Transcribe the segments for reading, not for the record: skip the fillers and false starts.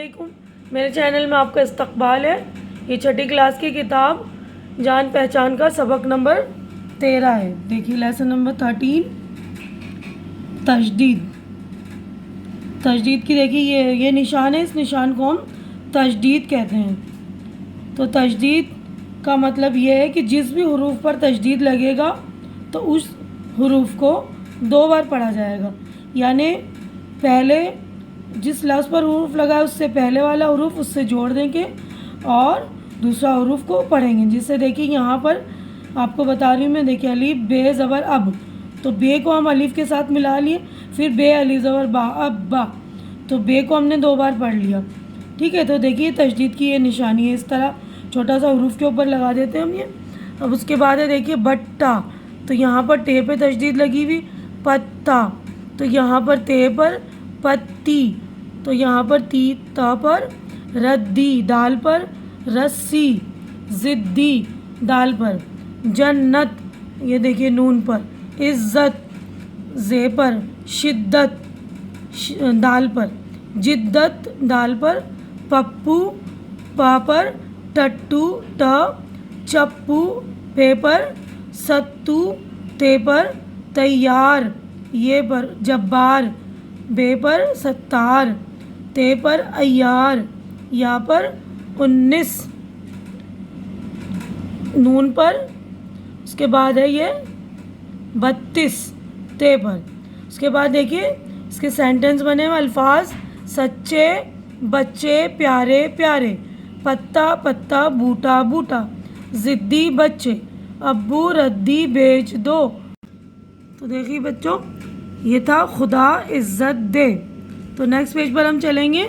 अस्सलामुअलैकुम। मेरे चैनल में आपका इस्तकबाल है। ये छठी क्लास की किताब जान पहचान का सबक नंबर 13 है। देखिए लेसन नंबर 13 तशदीद। तशदीद की देखिए ये निशान है, इस निशान को हम तशदीद कहते हैं। तो तशदीद का मतलब ये है कि जिस भी हुरूफ पर तशदीद लगेगा तो उस हुरूफ को 2 बार पढ़ा जाएगा। यानी पहले जिस लफ्ज़ पर हुरूफ लगा है उससे पहले वाला हुरूफ उससे जोड़ देंगे और दूसरा हुरूफ को पढ़ेंगे। जिससे देखिए यहाँ पर आपको बता रही हूँ मैं, देखिए अलीफ बे ज़बर अब, तो बे को हम अलीफ के साथ मिला लिए, फिर बे अलीफ ज़बर बा, अब बा, तो बे को हमने 2 बार पढ़ लिया। ठीक है, तो देखिए तशदीद की ये निशानी है। इस तरह छोटा सा हुरूफ के ऊपर लगा देते हैं हम ये। अब उसके बाद है देखिए बट्टा, तो यहाँ पर टे पे तशदीद लगी हुई, पत्ता, तो यहाँ पर ते पर पत्ती, तो यहाँ पर ती ता पर रद्दी, दाल पर रस्सी, ज़िद्दी दाल पर, जन्नत ये देखिए नून पर, इज़्ज़त ज़े पर, शिद्दत दाल पर, जिद्दत दाल पर, पप्पू पा पर, टट्टू ट, चप्पू पे पर, सत्तू ते पर, तैयार ये पर, जब्बार बे पर, सत्तार ते पर, अय्यार या पर, 19 नून पर, उसके बाद है ये 32 ते पर। उसके बाद देखिए इसके सेंटेंस बने हुए अल्फाज, सच्चे बच्चे प्यारे प्यारे, पत्ता पत्ता बूटा बूटा, ज़िद्दी बच्चे, अब्बू रद्दी बेच दो। तो देखिए बच्चों ये था खुदा इज़्ज़त दे। तो नेक्स्ट पेज पर हम चलेंगे।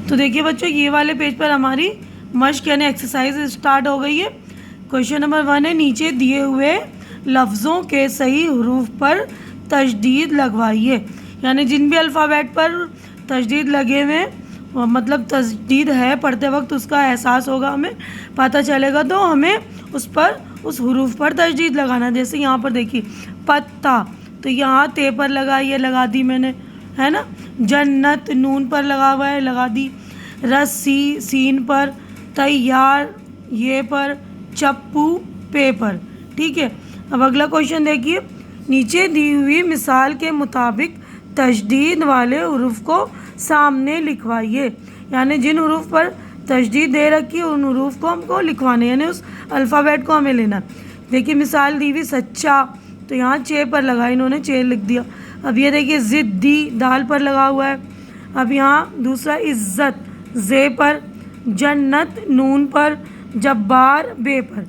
तो देखिए बच्चों ये वाले पेज पर हमारी मश्क यानी एक्सरसाइज स्टार्ट हो गई है। क्वेश्चन नंबर 1 है, नीचे दिए हुए लफ्ज़ों के सही हुरूफ पर तशदीद लगवाइए। यानी जिन भी अल्फ़ाबेट पर तशदीद लगे हुए मतलब तशदीद है पढ़ते वक्त उसका एहसास होगा, हमें पता चलेगा, तो हमें उस पर उस हुरूफ पर तशदीद लगाना। जैसे यहाँ पर देखिए पत्ता, तो यहाँ ते पर लगा, ये लगा दी मैंने, है ना। जन्नत नून पर लगा हुआ है, लगा दी। रस्सी सीन पर, तैयार ये पर, चप्पू पे पर। ठीक है, अब अगला क्वेश्चन देखिए, नीचे दी हुई मिसाल के मुताबिक तशदीद वाले हुरूफ को सामने लिखवाइए। यानी जिन हुरूफ पर तशदीद दे रखी है उन हुरूफ को हमको लिखवाने, यानी उस अल्फ़ाबेट को हमें लेना। देखिए मिसाल दी हुई सच्चा, तो यहाँ चे पर लगा, इन्होंने चे लिख दिया। अब ये देखिए ज़िद्दी दाल पर लगा हुआ है। अब यहाँ दूसरा इज़्ज़त ज़े पर, जन्नत नून पर, जब्बार बे पर।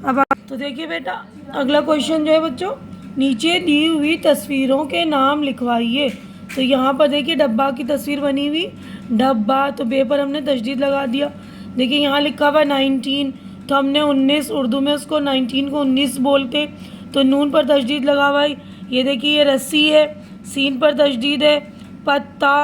अब तो देखिए बेटा अगला क्वेश्चन जो है बच्चों, नीचे दी हुई तस्वीरों के नाम लिखवाइए। तो यहाँ पर देखिए डब्बा की तस्वीर बनी हुई, डब्बा, तो बे पर हमने तशदीद लगा दिया। देखिए यहाँ लिखा हुआ 19, तो हमने 19 उर्दू में उसको 19 को 19 बोलते, तो नून पर तशदीद लगा हुआ है। ये देखिए ये रस्सी है, सीन पर तशदीद है, पत्ता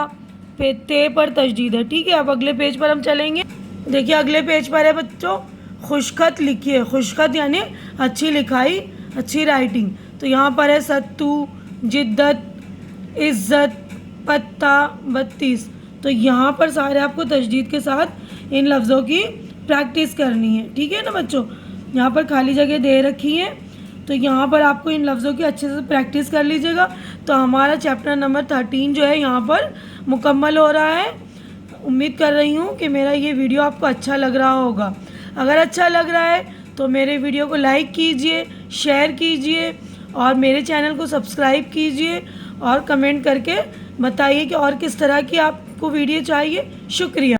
पे ते पर तशदीद है। ठीक है, अब अगले पेज पर हम चलेंगे। देखिए अगले पेज पर है बच्चों खुशखत लिखिए। खुशखत यानी अच्छी लिखाई, अच्छी राइटिंग। तो यहाँ पर है सत्तू, जिद्दत, इज़्ज़त, पत्ता, 32। तो यहाँ पर सारे आपको तशदीद के साथ इन लफ्ज़ों की प्रैक्टिस करनी है। ठीक है ना बच्चों, यहाँ पर खाली जगह दे रखी है, तो यहाँ पर आपको इन लफ्ज़ों की अच्छे से प्रैक्टिस कर लीजिएगा। तो हमारा चैप्टर नंबर 13 जो है यहाँ पर मुकम्मल हो रहा है। उम्मीद कर रही हूँ कि मेरा ये वीडियो आपको अच्छा लग रहा होगा। अगर अच्छा लग रहा है तो मेरे वीडियो को लाइक कीजिए, शेयर कीजिए और मेरे चैनल को सब्सक्राइब कीजिए और कमेंट करके बताइए कि और किस तरह की आपको वीडियो चाहिए। शुक्रिया।